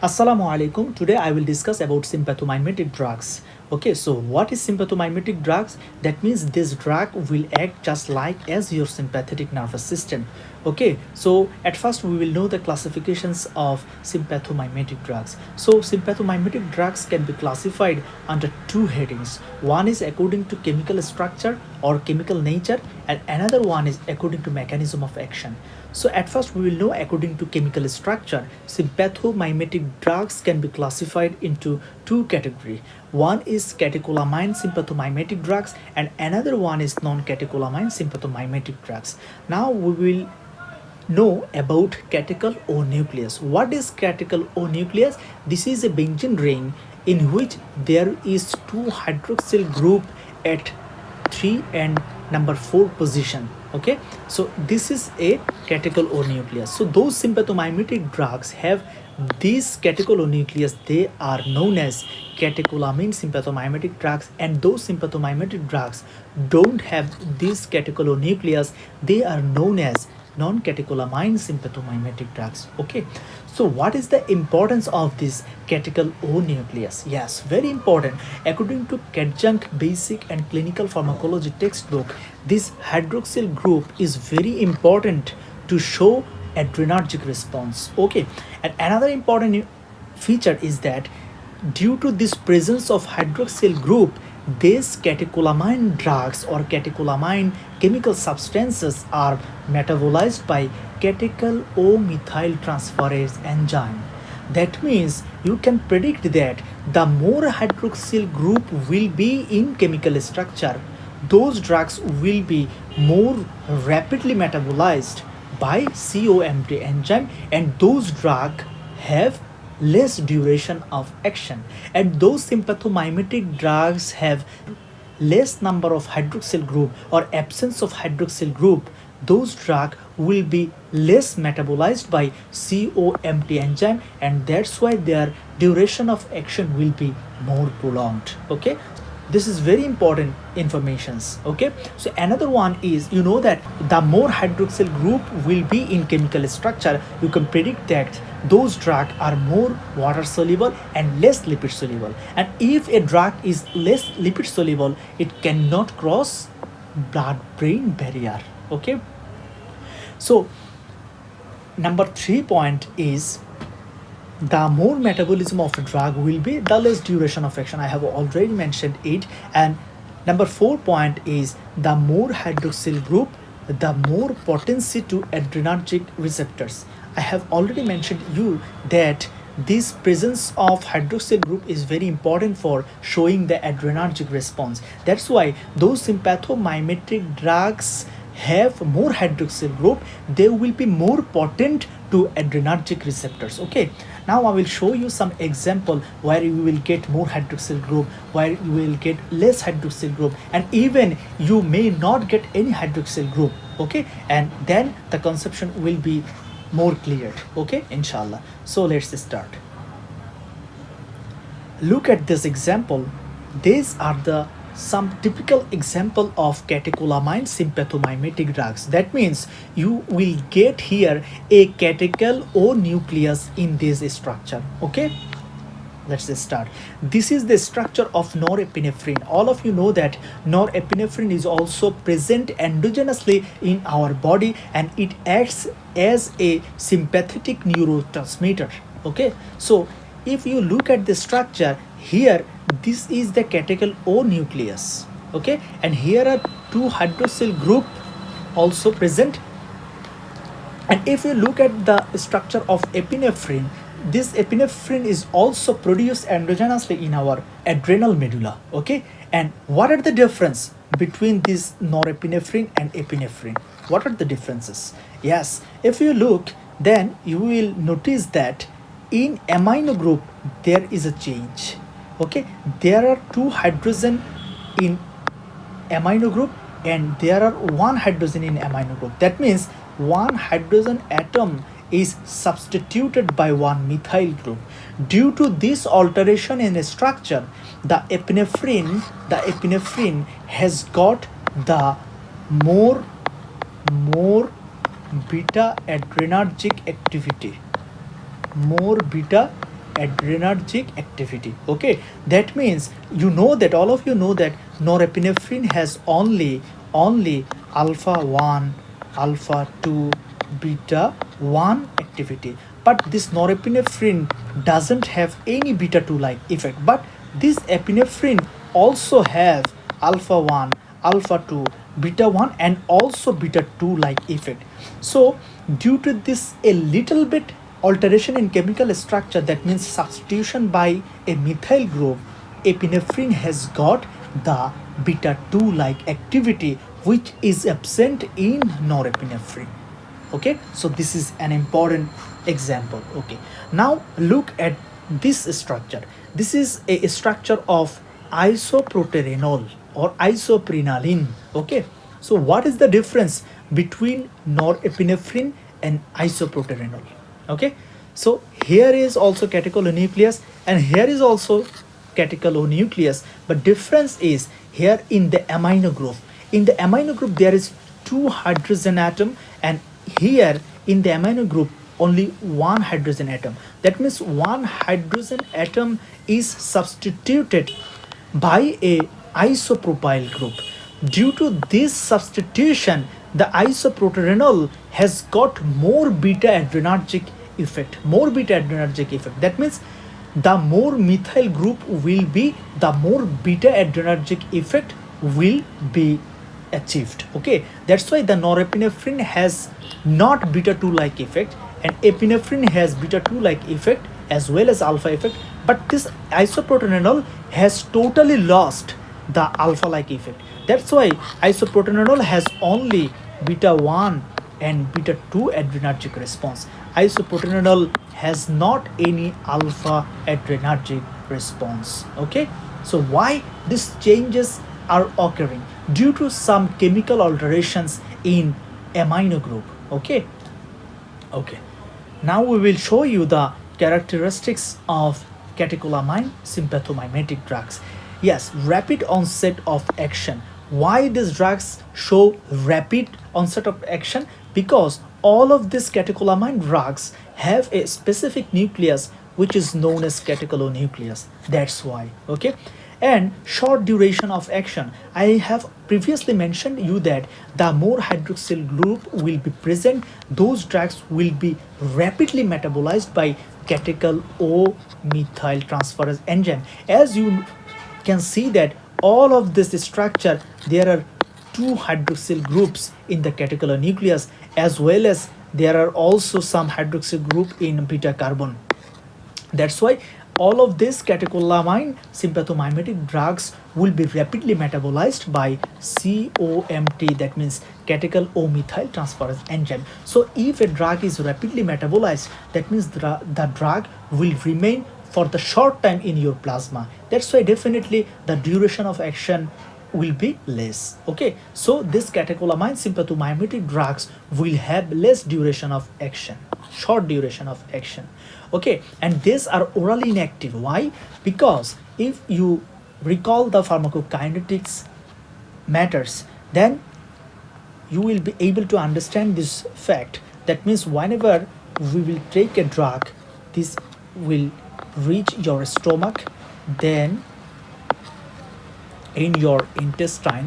Assalamu alaikum. Today I will discuss about sympathomimetic drugs. Okay, so what is sympathomimetic drugs? That means this drug will act just like as your sympathetic nervous system. Okay, so at first we will know the classifications of sympathomimetic drugs. So sympathomimetic drugs can be classified under two headings. One is according to chemical structure or chemical nature, and another one is according to mechanism of action. So at first we will know according to chemical structure, sympathomimetic drugs can be classified into two categories. One is catecholamine sympathomimetic drugs and another one is non-catecholamine sympathomimetic drugs. Now we will know about catechol O nucleus. What is catechol O nucleus? This is a benzene ring in which there is two hydroxyl group at 3 and number 4 position. Okay, so this is a catechol O nucleus. So those sympathomimetic drugs have this catechol O nucleus. They are known as catecholamine sympathomimetic drugs, and those sympathomimetic drugs don't have this catechol O nucleus. They are known as non-catecholamine sympathomimetic drugs. Okay, so what is the importance of this catechol O nucleus? Yes, very important. According to adjunct basic and clinical pharmacology textbook, this hydroxyl group is very important to show adrenergic response. Okay, and another important feature is that due to this presence of hydroxyl group, these catecholamine drugs or catecholamine chemical substances are metabolized by catechol O methyl transferase enzyme. That means you can predict that the more hydroxyl group will be in chemical structure, those drugs will be more rapidly metabolized by COMT enzyme, and those drugs have less duration of action, and those sympathomimetic drugs have less number of hydroxyl group or absence of hydroxyl group. Those drugs will be less metabolized by COMT enzyme, and that's why their duration of action will be more prolonged. Okay, this is very important informations. Okay, so another one is, you know that the more hydroxyl group will be in chemical structure, you can predict that those drugs are more water soluble and less lipid soluble, and if a drug is less lipid soluble, it cannot cross blood brain barrier. Okay, so number 3 point is the more metabolism of a drug will be, the less duration of action. I have already mentioned it. And number 4 point is the more hydroxyl group, the more potency to adrenergic receptors. I have already mentioned you that this presence of hydroxyl group is very important for showing the adrenergic response. That's why those sympathomimetic drugs have more hydroxyl group, they will be more potent to adrenergic receptors. Okay, now I will show you some example where you will get more hydroxyl group, where you will get less hydroxyl group, and even you may not get any hydroxyl group. Okay, and then the conception will be more clear. Okay, inshallah. So let's start. Look at this example. These are the some typical example of catecholamine sympathomimetic drugs. That means you will get here a catechol O nucleus in this structure. Okay, let's start. This is the structure of norepinephrine. All of you know that norepinephrine is also present endogenously in our body, and it acts as a sympathetic neurotransmitter. Okay, so if you look at the structure here, this is the catechol O nucleus. Okay, and here are two hydroxyl group also present. And if you look at the structure of epinephrine, this epinephrine is also produced endogenously in our adrenal medulla. Okay, and what are the difference between this norepinephrine and epinephrine? What are the differences? Yes, if you look, then you will notice that in amino group there is a change. Okay, there are two hydrogen in amino group and there are one hydrogen in amino group. That means one hydrogen atom is substituted by one methyl group. Due to this alteration in structure, the epinephrine has got the more beta adrenergic activity, more beta adrenergic activity. Okay, that means you know that all of you know that norepinephrine has only alpha 1, alpha 2, beta 1 activity, but this norepinephrine doesn't have any beta 2 like effect, but this epinephrine also have alpha 1, alpha 2, beta 1 and also beta 2 like effect. So due to this a little bit alteration in chemical structure, that means substitution by a methyl group, epinephrine has got the beta 2 like activity which is absent in norepinephrine. Okay, so this is an important example. Okay, now look at this structure. This is a structure of isoproterenol or isoprenaline. Okay, so what is the difference between norepinephrine and isoproterenol? Okay, so here is also catecholonucleus and here is also catecholonucleus, but difference is here in the amino group. In the amino group there is two hydrogen atom, and here in the amino group only one hydrogen atom. That means one hydrogen atom is substituted by a isopropyl group. Due to this substitution, the isoproterenol has got more beta adrenergic effect. More beta adrenergic effect. That means the more methyl group will be, the more beta adrenergic effect will be achieved. Okay, that's why the norepinephrine has not beta 2 like effect, and epinephrine has beta 2 like effect as well as alpha effect, but this isoproterenol has totally lost the alpha like effect. That's why isoproterenol has only beta 1 and beta 2 adrenergic response. Isoproterenol has not any alpha adrenergic response. Okay, so why these changes are occurring? Due to some chemical alterations in amino group. Okay, now we will show you the characteristics of catecholamine sympathomimetic drugs. Yes, rapid onset of action. Why these drugs show rapid onset of action? Because all of these catecholamine drugs have a specific nucleus which is known as catecholonucleus. That's why. Okay, and short duration of action. I have previously mentioned you that the more hydroxyl group will be present, those drugs will be rapidly metabolized by catechol O methyl transferase enzyme. As you can see that all of this structure, there are two hydroxyl groups in the catecholonucleus, as well as there are also some hydroxyl group in beta carbon. That's why all of these catecholamine sympathomimetic drugs will be rapidly metabolized by COMT, that means catechol O methyl transferase enzyme. So if a drug is rapidly metabolized, that means the drug will remain for the short time in your plasma. That's why definitely the duration of action will be less. Okay, so this catecholamine sympathomimetic drugs will have less duration of action, short duration of action. Okay, and these are orally inactive. Why? Because if you recall the pharmacokinetics matters, then you will be able to understand this fact. That means whenever we will take a drug, this will reach your stomach, then in your intestine,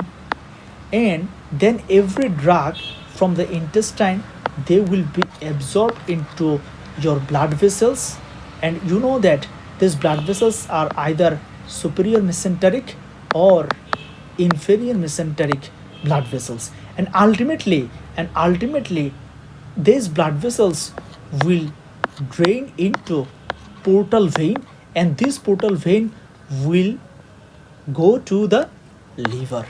and then every drug from the intestine, they will be absorbed into your blood vessels. And you know that these blood vessels are either superior mesenteric or inferior mesenteric blood vessels, and ultimately these blood vessels will drain into portal vein, and this portal vein will go to the liver.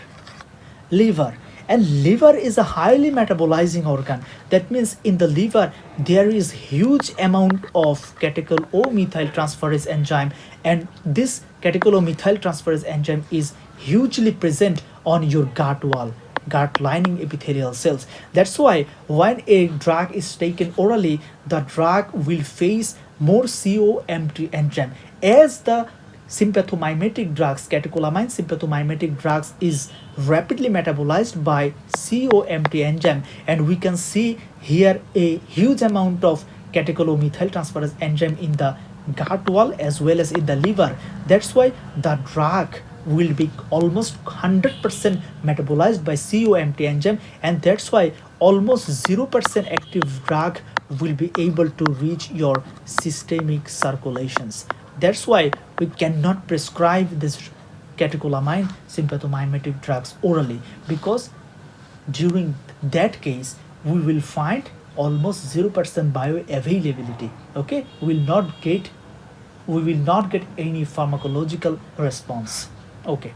And liver is a highly metabolizing organ. That means in the liver there is huge amount of catechol O methyl transferase enzyme, and this catechol O methyl transferase enzyme is hugely present on your gut wall, gut lining epithelial cells. That's why when a drug is taken orally, the drug will face more COMT enzyme. As the sympathomimetic drugs, catecholamine sympathomimetic drugs is rapidly metabolized by COMT enzyme, and we can see here a huge amount of catechol O methyl transferase enzyme in the gut wall as well as in the liver. That's why the drug will be almost 100% metabolized by COMT enzyme, and that's why almost 0% active drug will be able to reach your systemic circulations. That's why we cannot prescribe this catecholamine sympathomimetic drugs orally, because during that case we will find almost 0% bioavailability. Okay, we will not get any pharmacological response. Okay,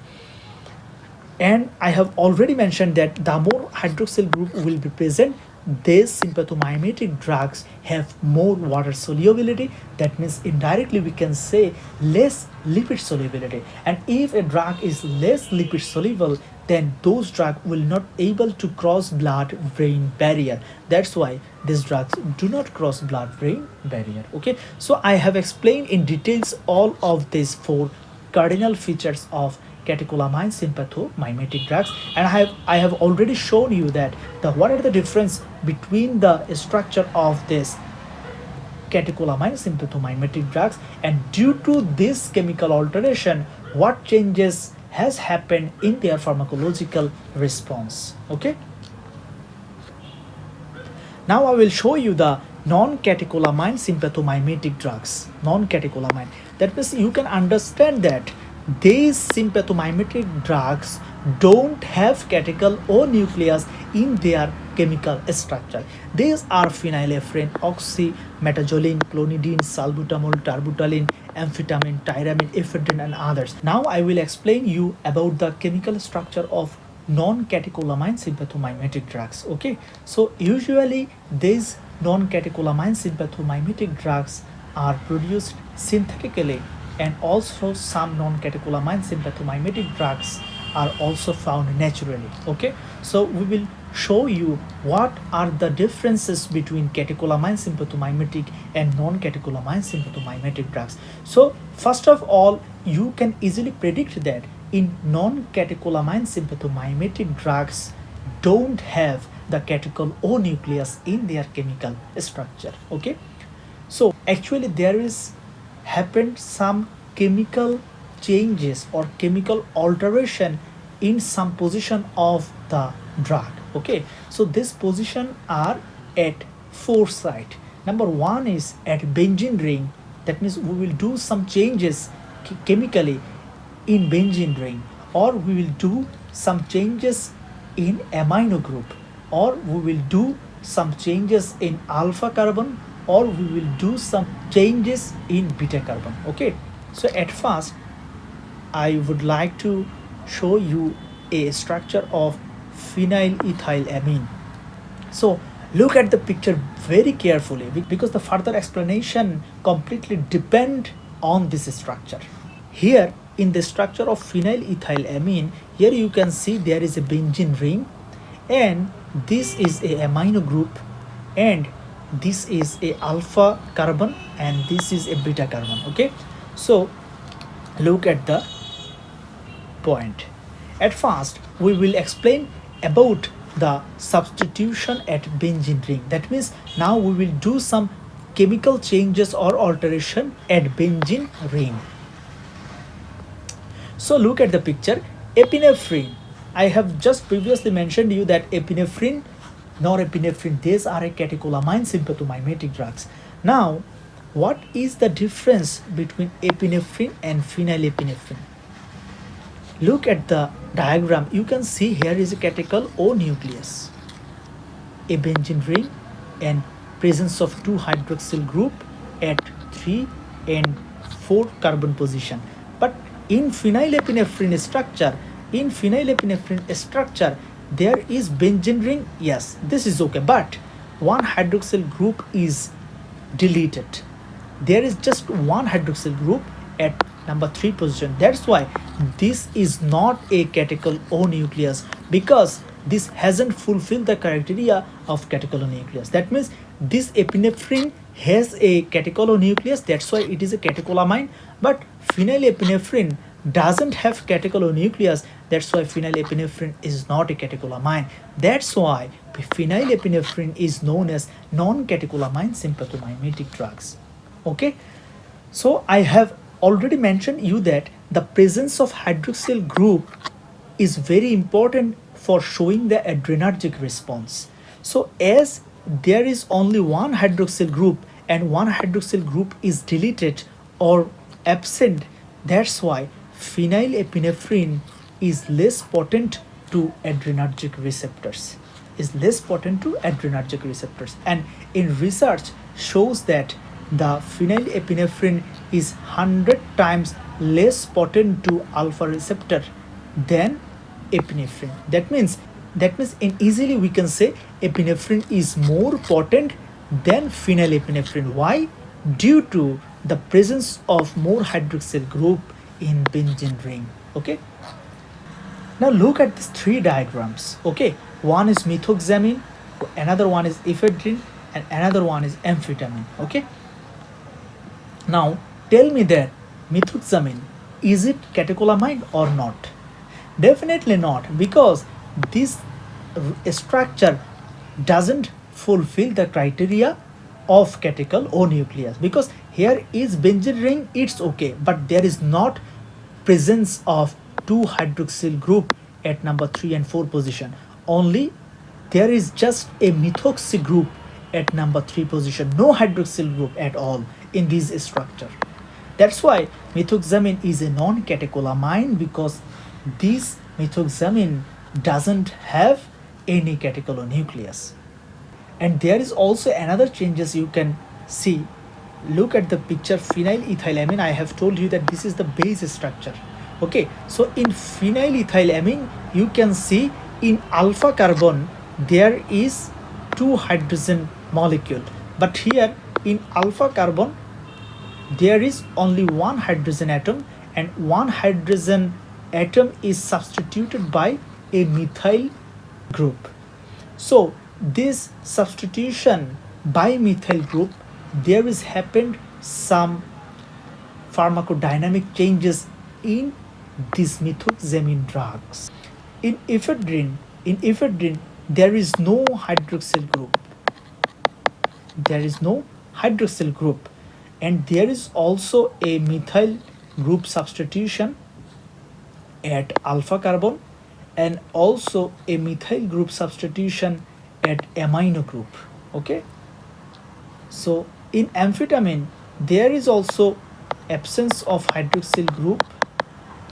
and I have already mentioned that the more hydroxyl group will be present, these sympathomimetic drugs have more water solubility. That means indirectly we can say less lipid solubility. And if a drug is less lipid soluble, then those drugs will not able to cross blood-brain barrier. That's why these drugs do not cross blood-brain barrier. Okay, so I have explained in details all of these four cardinal features of catecholamine sympathomimetic drugs, and I have already shown you that what are the difference between the structure of this catecholamine sympathomimetic drugs, and due to this chemical alteration what changes has happened in their pharmacological response. Okay, now I will show you the non-catecholamine sympathomimetic drugs. Non-catecholamine, that means you can understand that these sympathomimetic drugs don't have catechol or nucleus in their chemical structure. These are phenylephrine, oxymetazoline, clonidine, salbutamol, terbutaline, amphetamine, tyramine, ephedrine, and others. Now I will explain you about the chemical structure of non-catecholamine sympathomimetic drugs. Okay, so usually these non-catecholamine sympathomimetic drugs are produced synthetically, and also some non-catecholamine sympathomimetic drugs are also found naturally. Okay, so we will show you what are the differences between catecholamine sympathomimetic and non-catecholamine sympathomimetic drugs. So first of all, you can easily predict that in non-catecholamine sympathomimetic drugs don't have the catechol or nucleus in their chemical structure. Okay, so actually there is happened some chemical changes or chemical alteration in some position of the drug. Okay, so this position are at four site. Number one is at benzene ring. That means we will do some changes chemically in benzene ring, or we will do some changes in amino group, or we will do some changes in alpha carbon, or we will do some changes in beta carbon. Okay, so at first I would like to show you a structure of phenylethylamine. So look at the picture very carefully, because the further explanation completely depend on this structure. Here in the structure of phenylethylamine, here you can see there is a benzene ring, and this is a amino group, and this is a alpha carbon, and this is a beta carbon. Okay, so look at the point. At first we will explain about the substitution at benzene ring. That means now we will do some chemical changes or alteration at benzene ring. So look at the picture. Epinephrine, I have just previously mentioned you that epinephrine, norepinephrine, these are a catecholamine sympathomimetic drugs. Now what is the difference between epinephrine and phenylephrine? Look at the diagram. You can see here is a catechol O nucleus, a benzene ring, and presence of two hydroxyl group at 3 and 4 carbon position. But in phenylephrine structure, there is benzene ring. Yes, this is okay, but one hydroxyl group is deleted. There is just one hydroxyl group at number 3 position. That's why this is not a catechol O nucleus, because this hasn't fulfilled the criteria of catechol O nucleus. That means this epinephrine has a catechol O nucleus, that's why it is a catecholamine, but phenylephrine doesn't have catechol O nucleus, that's why phenylephrine is not a catecholamine. That's why phenylephrine is known as non-catecholamine sympathomimetic drugs. Okay, So I have already mentioned you that the presence of hydroxyl group is very important for showing the adrenergic response. So as there is only one hydroxyl group and one hydroxyl group is deleted or absent, that's why phenylepinephrine is less potent to adrenergic receptors, and in research shows that the phenylepinephrine is 100 times less potent to alpha receptor than epinephrine. That means in easily we can say epinephrine is more potent than phenylepinephrine. Why? Due to the presence of more hydroxyl group in benzene ring. Okay. Now look at these three diagrams. Okay, one is methoxamine, another one is ephedrine, and another one is amphetamine. Okay. Now tell me that methoxamine, is it catecholamine or not? Definitely not, because this structure doesn't fulfill the criteria of catechol O nucleus, because here is benzene ring, it's okay, but there is not presence of two hydroxyl group at number 3 and 4 position. Only there is just a methoxy group at number 3 position, no hydroxyl group at all in this structure. That's why methoxamine is a non-catecholamine, because this methoxamine doesn't have any catechonucleus. And there is also another changes you can see. Look at the picture, phenylethylamine. I have told you that this is the base structure. Okay, so in phenylethylamine you can see in alpha carbon there is two hydrogen molecule, but here in alpha carbon there is only one hydrogen atom, and one hydrogen atom is substituted by a methyl group. So this substitution by methyl group, there is happened some pharmacodynamic changes in these methoxamine drugs. In ephedrine there is no hydroxyl group. There is no hydroxyl group, and there is also a methyl group substitution at alpha carbon, and also a methyl group substitution at amino group. Okay, so in amphetamine there is also absence of hydroxyl group,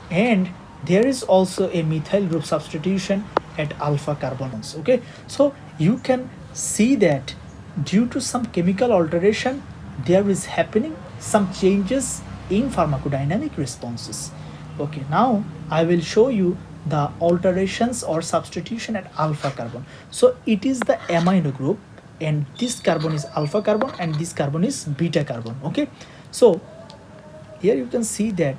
and there is also a methyl group substitution at alpha carbons. Okay, so you can see that due to some chemical alteration there is happening some changes in pharmacodynamic responses. Okay, now I will show you the alterations or substitution at alpha carbon. So it is the amino group, and this carbon is alpha carbon and this carbon is beta carbon. Okay, so here you can see that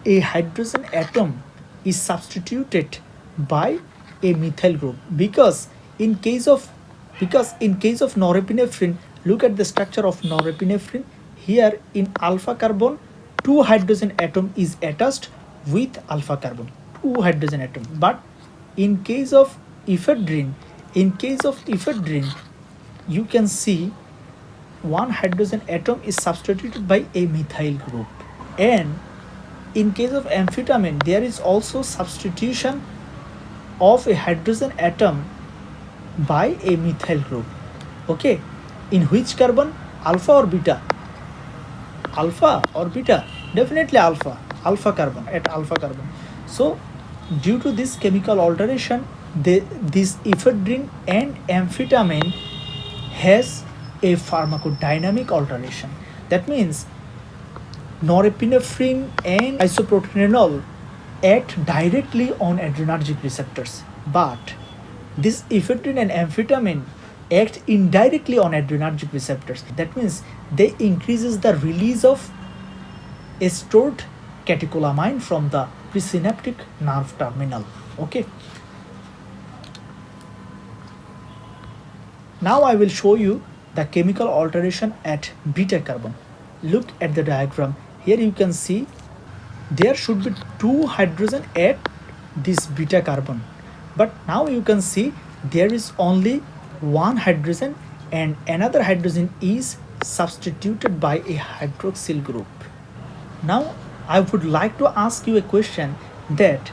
a hydrogen atom is substituted by a methyl group, because in case of norepinephrine, look at the structure of norepinephrine. Here in alpha carbon two hydrogen atom is attached with alpha carbon, two hydrogen atom. But in case of ephedrine, you can see one hydrogen atom is substituted by a methyl group. And in case of amphetamine there is also substitution of a hydrogen atom by a methyl group. Okay, in which carbon? Alpha or beta? Alpha or beta? Definitely alpha carbon, at alpha carbon. So due to this chemical alteration, this ephedrine and amphetamine has a pharmacodynamic alteration. That means norepinephrine and isoproterenol act directly on adrenergic receptors, but this ephedrine and amphetamine act indirectly on adrenergic receptors. That means they increases the release of a stored catecholamine from the presynaptic nerve terminal. Okay, now I will show you the chemical alteration at beta carbon. Look at the diagram. Here you can see there should be two hydrogen at this beta carbon, but now you can see there is only one hydrogen, and another hydrogen is substituted by a hydroxyl group. Now, I would like to ask you a question that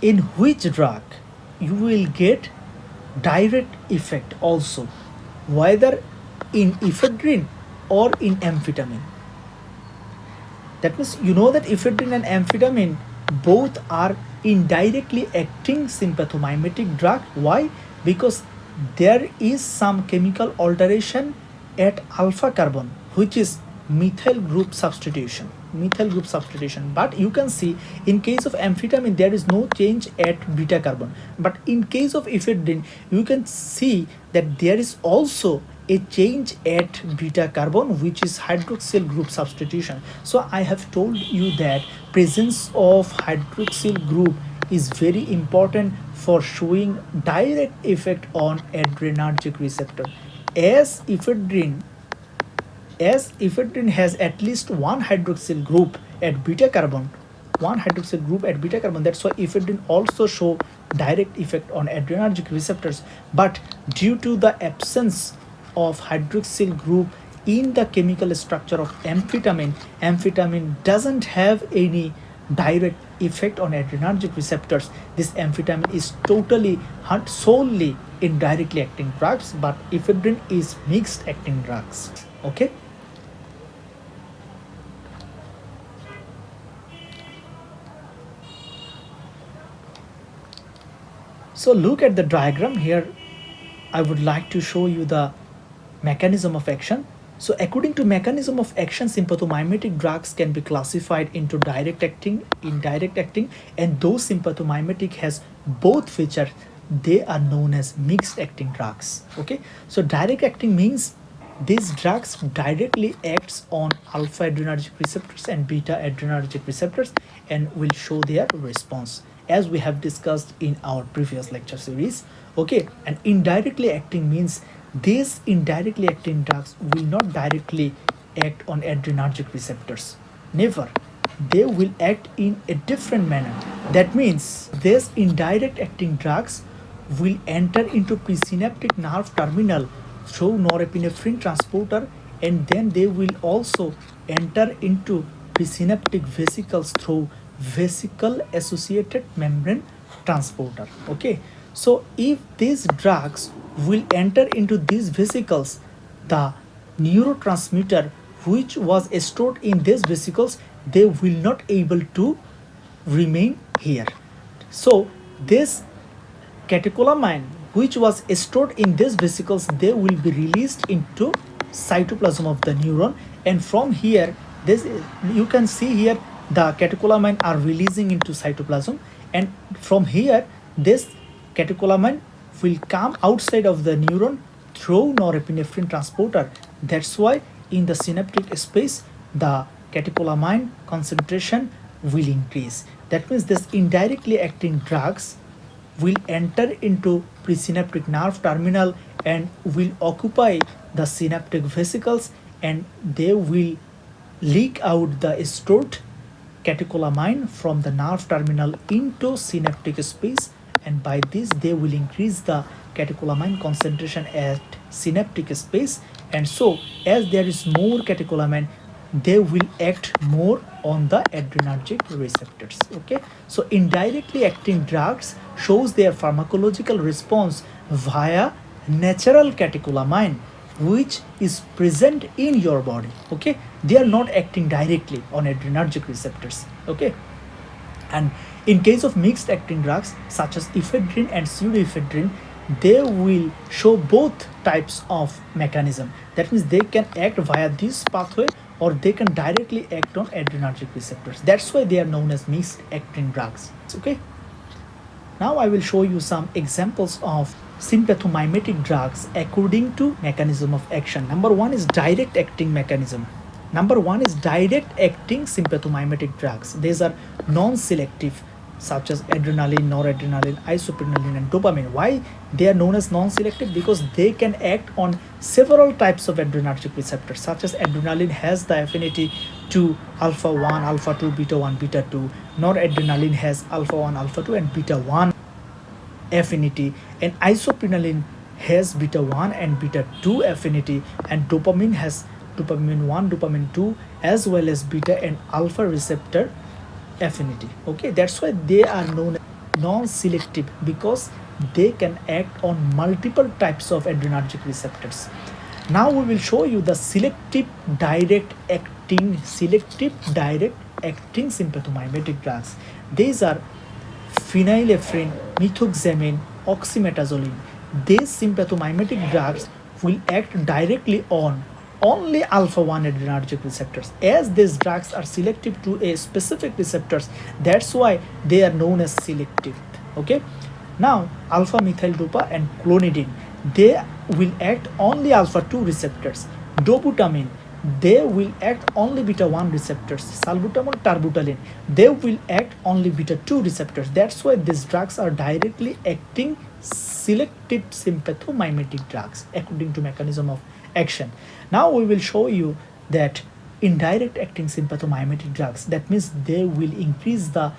in which drug you will get direct effect also, whether in ephedrine or in amphetamine. That means you know that ephedrine and amphetamine both are indirectly acting sympathomimetic drug. Why? Because there is some chemical alteration at alpha carbon, which is methyl group substitution. Methyl group substitution. But you can see in case of amphetamine there is no change at beta carbon. But in case of ephedrine, you can see that there is also a change at beta carbon, which is hydroxyl group substitution. So I have told you that presence of hydroxyl group is very important for showing direct effect on adrenergic receptor. As ephedrine has at least one hydroxyl group at beta carbon, that's why ephedrine also show direct effect on adrenergic receptors. But due to the absence of hydroxyl group in the chemical structure of amphetamine doesn't have any direct effect on adrenergic receptors. This amphetamine is totally solely indirectly acting drugs, but ephedrine is mixed acting drugs. Okay. So look at the diagram here. I would like to show you the mechanism of action. So according to mechanism of action, sympathomimetic drugs can be classified into direct acting, indirect acting, and those sympathomimetic has both features, they are known as mixed acting drugs. Okay, so direct acting means these drugs directly acts on alpha adrenergic receptors and beta adrenergic receptors and will show their response, as we have discussed in our previous lecture series. Okay, and indirectly acting means these indirectly acting drugs will not directly act on adrenergic receptors. Never. They will act in a different manner. That means these indirect acting drugs will enter into presynaptic nerve terminal through norepinephrine transporter, and then they will also enter into presynaptic vesicles through vesicle associated membrane transporter. Okay, so if these drugs will enter into these vesicles, the neurotransmitter which was stored in these vesicles, they will not able to remain here. So this catecholamine which was stored in these vesicles, they will be released into cytoplasm of the neuron, and from here this you can see here the catecholamine are releasing into cytoplasm, and from here this catecholamine will come outside of the neuron through norepinephrine transporter. That's why in the synaptic space the catecholamine concentration will increase. That means this indirectly acting drugs will enter into presynaptic nerve terminal and will occupy the synaptic vesicles, and they will leak out the stored catecholamine from the nerve terminal into synaptic space, and by this they will increase the catecholamine concentration at synaptic space, and so as there is more catecholamine, they will act more on the adrenergic receptors. Okay, so indirectly acting drugs shows their pharmacological response via natural catecholamine which is present in your body. Okay, they are not acting directly on adrenergic receptors. Okay, and in case of mixed acting drugs such as ephedrine and pseudoephedrine, they will show both types of mechanism. That means they can act via this pathway or they can directly act on adrenergic receptors. That's why they are known as mixed acting drugs. Okay, now I will show you some examples of sympathomimetic drugs according to mechanism of action. Number one is direct acting mechanism. Number one is direct acting sympathomimetic drugs. These are non-selective, such as adrenaline, noradrenaline, isoprenaline, and dopamine. Why they are known as non-selective? Because they can act on several types of adrenergic receptors, such as adrenaline has the affinity to alpha 1, alpha 2, beta 1, beta 2. Noradrenaline has alpha 1, alpha 2, and beta 1 affinity, and isoprenaline has beta 1 and beta 2 affinity, and dopamine has dopamine 1, dopamine 2, as well as beta and alpha receptor affinity. Okay, that's why they are known as non-selective, because they can act on multiple types of adrenergic receptors. Now we will show you the selective direct acting sympathomimetic drugs. These are phenylephrine, methoxamine, oxymetazoline. These sympathomimetic drugs will act directly on only alpha 1 adrenergic receptors. As these drugs are selective to a specific receptors, that's why they are known as selective. Okay, now alpha methyl dopa and clonidine, they will act only alpha 2 receptors. Dobutamine, they will act only beta 1 receptors. Salbutamol, tarbutaline, they will act only beta 2 receptors. That's why these drugs are directly acting selective sympathomimetic drugs according to mechanism of action. Now we will show you that indirect acting sympathomimetic drugs, that means they will increase the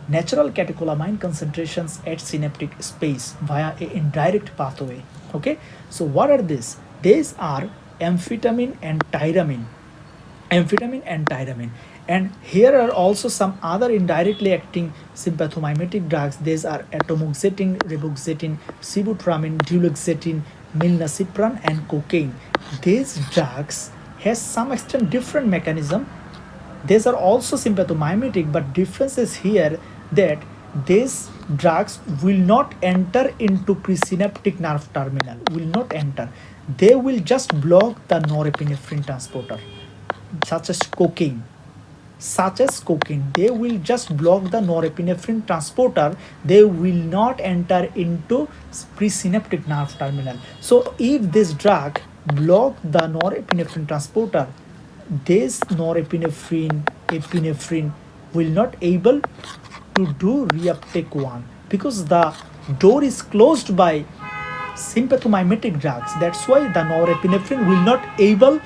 natural catecholamine concentrations at synaptic space via a indirect pathway. Okay, so what are these? These are amphetamine and tyramine. And here are also some other indirectly acting sympathomimetic drugs. These are atomoxetine, reboxetine, sibutramine, duloxetine, milnacipran, and cocaine. These drugs has some extent different mechanism. These are also sympathomimetic, but difference is here that these drugs will not enter into presynaptic nerve terminal, will not enter. They will just block the norepinephrine transporter, such as cocaine. They will just block the norepinephrine transporter. They will not enter into presynaptic nerve terminal. So if this drug block the norepinephrine transporter, this epinephrine will not able to do reuptake 1, because the door is closed by sympathomimetic drugs. That's why the norepinephrine will not able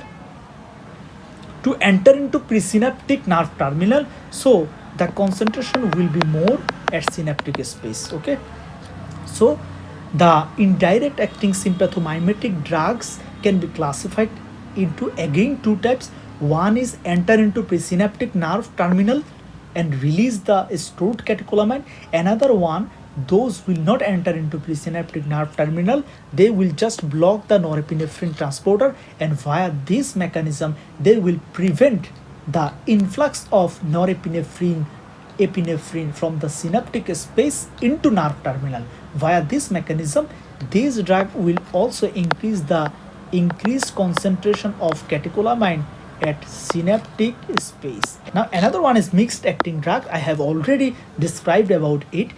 to enter into presynaptic nerve terminal, so the concentration will be more at synaptic space. Okay, so the indirect acting sympathomimetic drugs can be classified into again two types. One is enter into presynaptic nerve terminal and release the stored catecholamine. Another one, those will not enter into presynaptic nerve terminal. They will just block the norepinephrine transporter, and via this mechanism they will prevent the influx of epinephrine from the synaptic space into nerve terminal. Via this mechanism, this drug will also increase the increased concentration of catecholamine at synaptic space. Now another one is mixed acting drug. I have already described about it.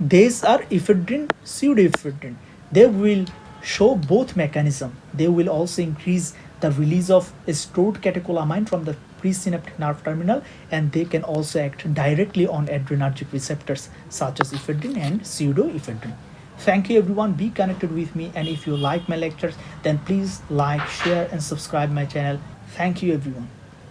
These are ephedrine, pseudoephedrine. They will show both mechanism. They will also increase the release of stored catecholamine from the presynaptic nerve terminal, and they can also act directly on adrenergic receptors such as ephedrine and pseudoephedrine. Thank you everyone. Be connected with me, and if you like my lectures, then please like, share and subscribe my channel. Thank you everyone.